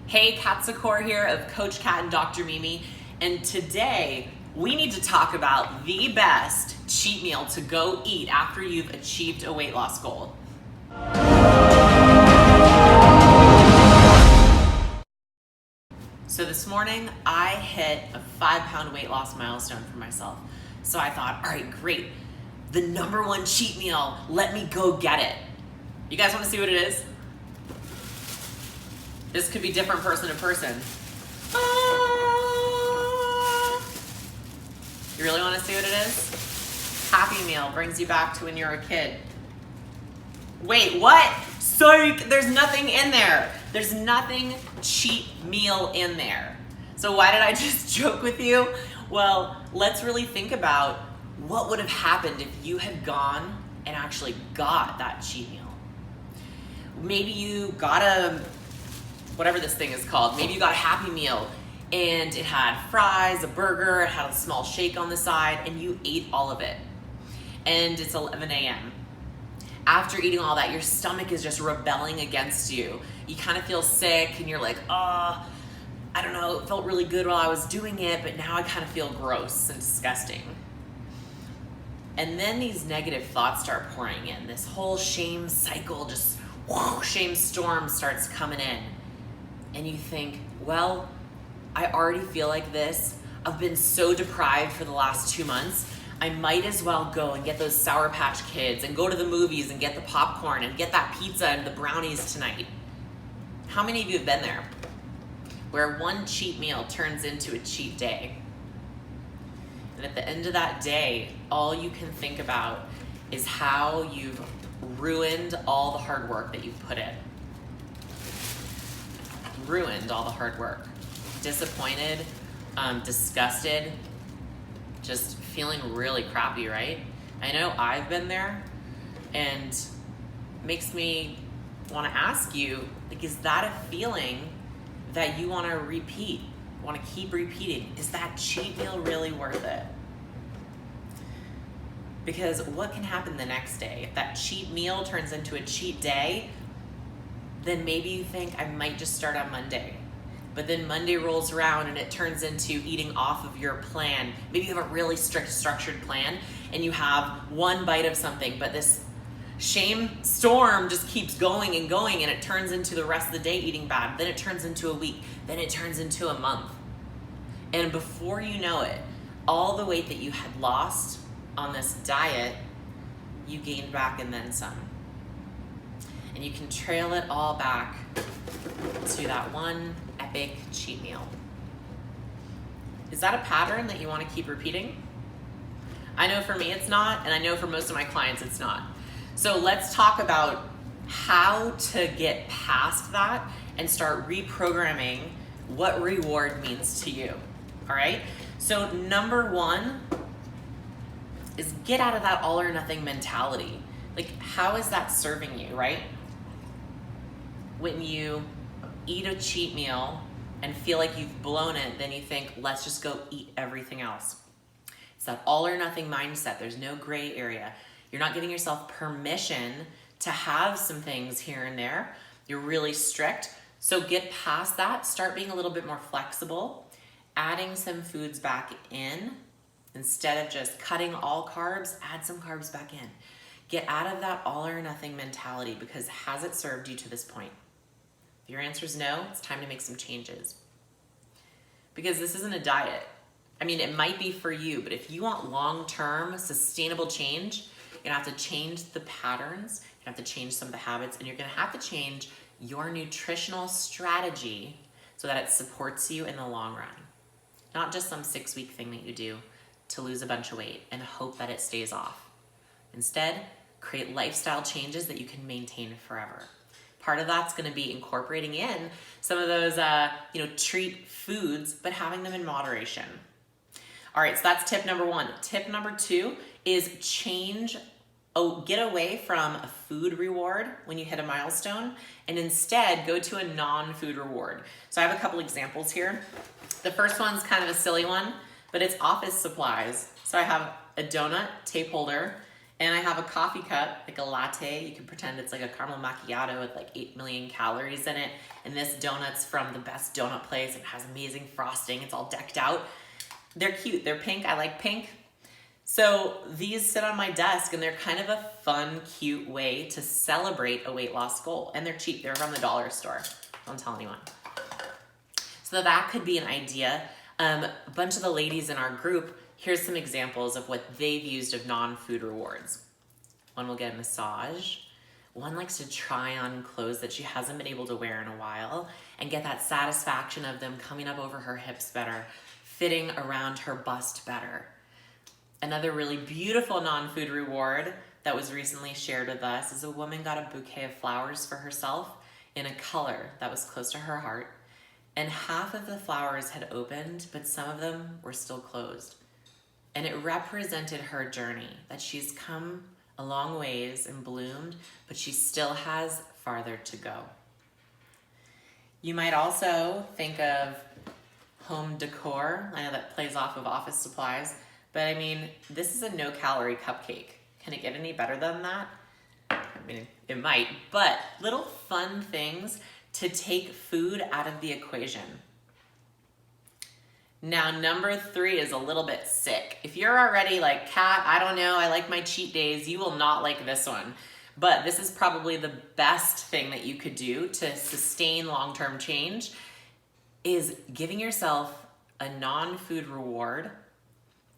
Hey, Katsakor here of Coach Kat and Dr. Mimi, and today we need to talk about the best cheat meal to go eat after you've achieved a weight loss goal. So this morning I hit a 5-pound weight loss milestone for myself. So I thought, all right, great, the number one cheat meal, let me go get it. You guys want to see what it is? This could be different person to person. You really want to see what it is? Happy Meal brings you back to when you were a kid. Wait, what? Psych, there's nothing in there. There's nothing cheat meal in there. So why did I just joke with you? Well, let's really think about what would have happened if you had gone and actually got that cheat meal. Maybe you got whatever this thing is called. Maybe you got a Happy Meal and it had fries, a burger, it had a small shake on the side, and you ate all of it. And it's 11 a.m. After eating all that, your stomach is just rebelling against you. You kind of feel sick and you're like, I don't know, it felt really good while I was doing it, but now I kind of feel gross and disgusting. And then these negative thoughts start pouring in. This whole shame cycle, just shame storm starts coming in. And you think, well, I already feel like this. I've been so deprived for the last 2 months. I might as well go and get those Sour Patch Kids and go to the movies and get the popcorn and get that pizza and the brownies tonight. How many of you have been there? Where one cheat meal turns into a cheat day. And at the end of that day, all you can think about is how you've ruined all the hard work that you've put in. Ruined all the hard work. Disappointed, disgusted, just feeling really crappy, right? I know I've been there, and makes me want to ask you, like, is that a feeling that you want to repeat, want to keep repeating? Is that cheat meal really worth it? Because what can happen the next day? If that cheat meal turns into a cheat day, then maybe you think I might just start on Monday. But then Monday rolls around and it turns into eating off of your plan. Maybe you have a really strict structured plan and you have one bite of something, but this shame storm just keeps going and going, and it turns into the rest of the day eating bad. Then it turns into a week. Then it turns into a month. And before you know it, all the weight that you had lost on this diet, you gained back and then some. And you can trail it all back to that one epic cheat meal. Is that a pattern that you want to keep repeating? I know for me it's not, and I know for most of my clients it's not. So let's talk about how to get past that and start reprogramming what reward means to you. All right? So number one is get out of that all or nothing mentality. Like, how is that serving you, right? When you eat a cheat meal and feel like you've blown it, then you think, let's just go eat everything else. It's that all or nothing mindset. There's no gray area. You're not giving yourself permission to have some things here and there. You're really strict. So get past that. Start being a little bit more flexible, adding some foods back in. Instead of just cutting all carbs, add some carbs back in. Get out of that all or nothing mentality, because has it served you to this point? If your answer is no, it's time to make some changes. Because this isn't a diet. I mean, it might be for you, but if you want long-term sustainable change, you're gonna have to change the patterns, you're gonna have to change some of the habits, and you're gonna have to change your nutritional strategy so that it supports you in the long run. Not just some 6-week thing that you do to lose a bunch of weight and hope that it stays off. Instead, create lifestyle changes that you can maintain forever. Part of that's going to be incorporating in some of those, treat foods, but having them in moderation. All right, so that's tip number one. Tip number two is get away from a food reward when you hit a milestone, and instead go to a non-food reward. So I have a couple examples here. The first one's kind of a silly one, but it's office supplies. So I have a donut tape holder And I have a coffee cup, like a latte. You can pretend it's like a caramel macchiato with like 8 million calories in it. And this donut's from the best donut place. It has amazing frosting. It's all decked out. They're cute. They're pink. I like pink. So these sit on my desk and they're kind of a fun, cute way to celebrate a weight loss goal. And they're cheap. They're from the dollar store. Don't tell anyone. So that could be an idea. A bunch of the ladies in our group, here's some examples of what they've used of non-food rewards. One will get a massage. One likes to try on clothes that she hasn't been able to wear in a while and get that satisfaction of them coming up over her hips better, fitting around her bust better. Another really beautiful non-food reward that was recently shared with us is a woman got a bouquet of flowers for herself in a color that was close to her heart. And half of the flowers had opened, but some of them were still closed. And it represented her journey, that she's come a long ways and bloomed, but she still has farther to go. You might also think of home decor. I know that plays off of office supplies, but I mean, this is a no-calorie cupcake. Can it get any better than that? I mean, it might, but little fun things to take food out of the equation. Now, number 3 is a little bit sick. If you're already like, Kat, I don't know, I like my cheat days, you will not like this one. But this is probably the best thing that you could do to sustain long-term change, is giving yourself a non-food reward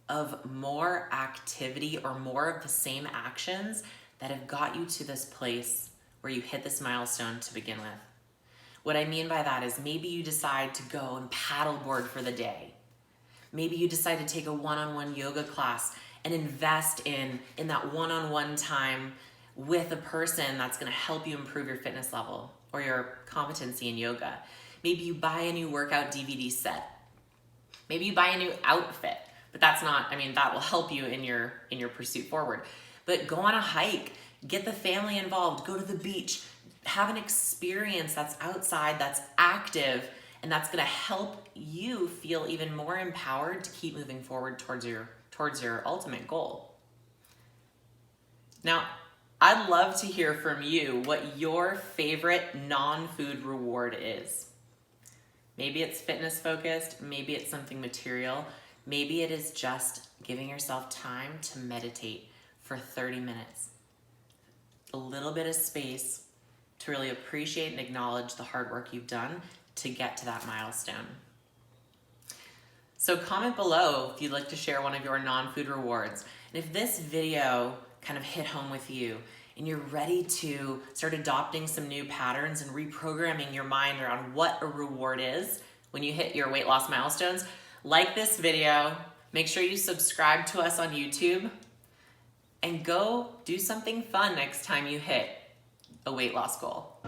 of more activity or more of the same actions that have got you to this place where you hit this milestone to begin with. What I mean by that is maybe you decide to go and paddleboard for the day. Maybe you decide to take a one-on-one yoga class and invest in that one-on-one time with a person that's gonna help you improve your fitness level or your competency in yoga. Maybe you buy a new workout DVD set. Maybe you buy a new outfit, but that's not, I mean, that will help you in your pursuit forward. But go on a hike, get the family involved, go to the beach, have an experience that's outside, that's active, and that's gonna help you feel even more empowered to keep moving forward towards your ultimate goal. Now, I'd love to hear from you what your favorite non-food reward is. Maybe it's fitness focused, maybe it's something material, maybe it is just giving yourself time to meditate for 30 minutes. A little bit of space to really appreciate and acknowledge the hard work you've done to get to that milestone. So comment below if you'd like to share one of your non-food rewards. And if this video kind of hit home with you and you're ready to start adopting some new patterns and reprogramming your mind around what a reward is when you hit your weight loss milestones, like this video, make sure you subscribe to us on YouTube, and go do something fun next time you hit a weight loss goal.